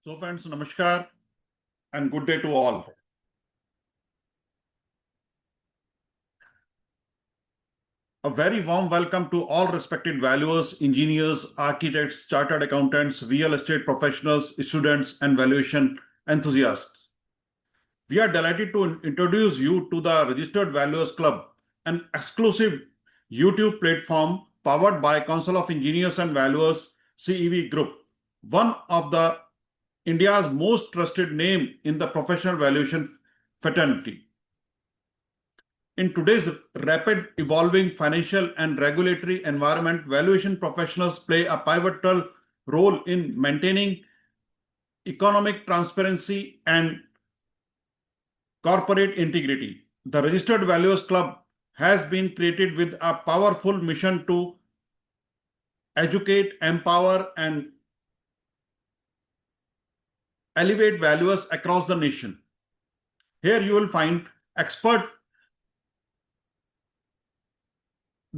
So friends, namaskar and good day to all. A very warm welcome to all respected valuers, engineers, architects, chartered accountants, real estate professionals, students, and valuation enthusiasts. We are delighted to introduce you to the Registered Valuers Club, an exclusive YouTube platform powered by Council of Engineers and Valuers CEV Group, one of the India's most trusted name in the professional valuation fraternity. In today's rapid evolving financial and regulatory environment, valuation professionals play a pivotal role in maintaining economic transparency and corporate integrity. The Registered Valuers Club has been created with a powerful mission to educate, empower, and elevate valuers across the nation. Here you will find expert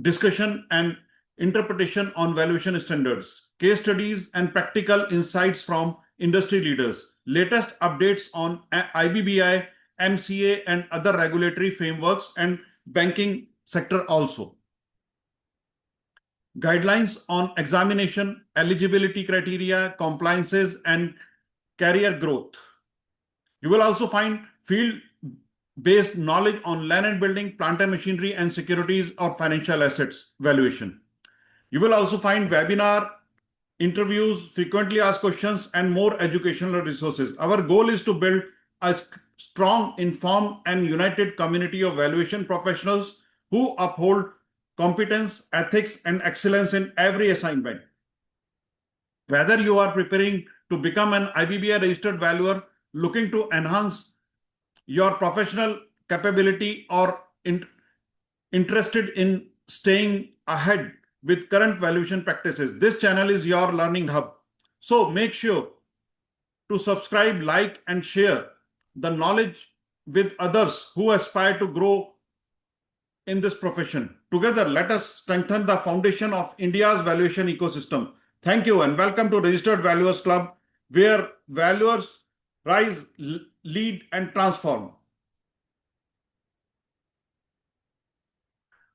discussion and interpretation on valuation standards, case studies, and practical insights from industry leaders, latest updates on IBBI, MCA, and other regulatory frameworks, and banking sector also. Guidelines on examination, eligibility criteria, compliances, and career growth. You will also find field-based knowledge on land and building, plant and machinery, and securities or financial assets valuation. You will also find webinar, interviews, frequently asked questions, and more educational resources. Our goal is to build a strong, informed, and united community of valuation professionals who uphold competence, ethics, and excellence in every assignment. Whether you are preparing to become an IBBI registered valuer, looking to enhance your professional capability, or interested in staying ahead with current valuation practices, this channel is your learning hub. So make sure to subscribe, like, and share the knowledge with others who aspire to grow in this profession. Together, let us strengthen the foundation of India's valuation ecosystem. Thank you and welcome to Registered Valuers Club, where valuers rise, lead, and transform.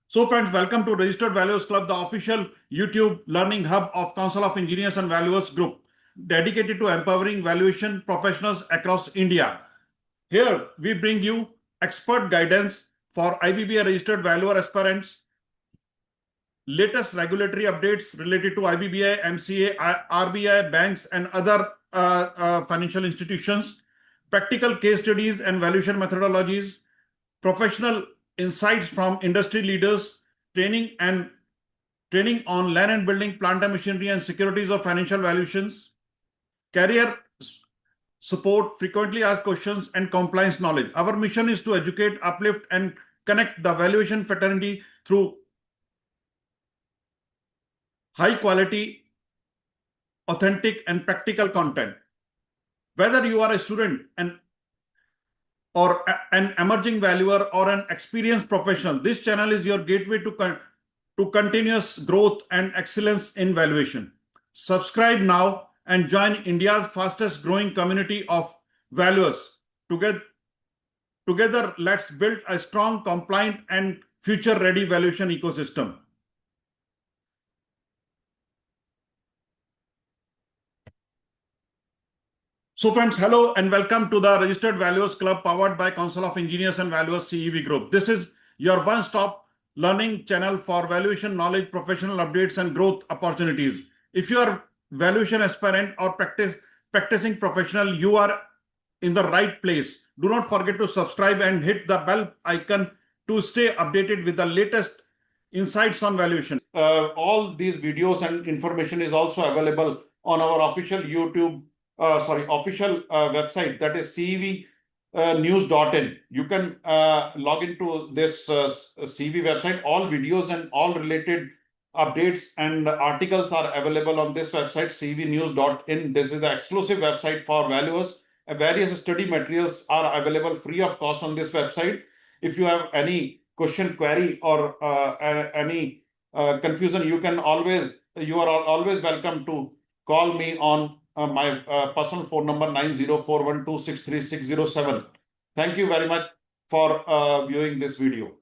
So friends, welcome to Registered Valuers Club, the official YouTube learning hub of Council of Engineers and Valuers Group, dedicated to empowering valuation professionals across India. Here we bring you expert guidance for IBBI registered valuer aspirants, latest regulatory updates related to IBBI, MCA, RBI, banks, and other financial institutions, practical case studies and valuation methodologies, professional insights from industry leaders, training on land and building, plant and machinery, and securities of financial valuations, career support, frequently asked questions, and compliance knowledge. Our mission is to educate, uplift, and connect the valuation fraternity through high quality, authentic, and practical content. Whether you are a student or an emerging valuer or an experienced professional, this channel is your gateway to continuous growth and excellence in valuation. Subscribe now and join India's fastest growing community of valuers. Together, let's build a strong, compliant, and future-ready valuation ecosystem. So friends, hello and welcome to the Registered Valuers Club powered by Council of Engineers and Valuers CEV Group. This is your one-stop learning channel for valuation knowledge, professional updates, and growth opportunities. If you are valuation aspirant or practicing professional, you are in the right place. Do not forget to subscribe and hit the bell icon to stay updated with the latest insights on valuation. All these videos and information is also available on our official official website, that is cevnews.in. You can log into this CEV website. All videos and all related updates and articles are available on this website, cevnews.in. This is the exclusive website for valuers. Various study materials are available free of cost on this website. If you have any question, query, or any confusion, you are always welcome to call me on my personal phone number 9041263607. Thank you very much for viewing this video.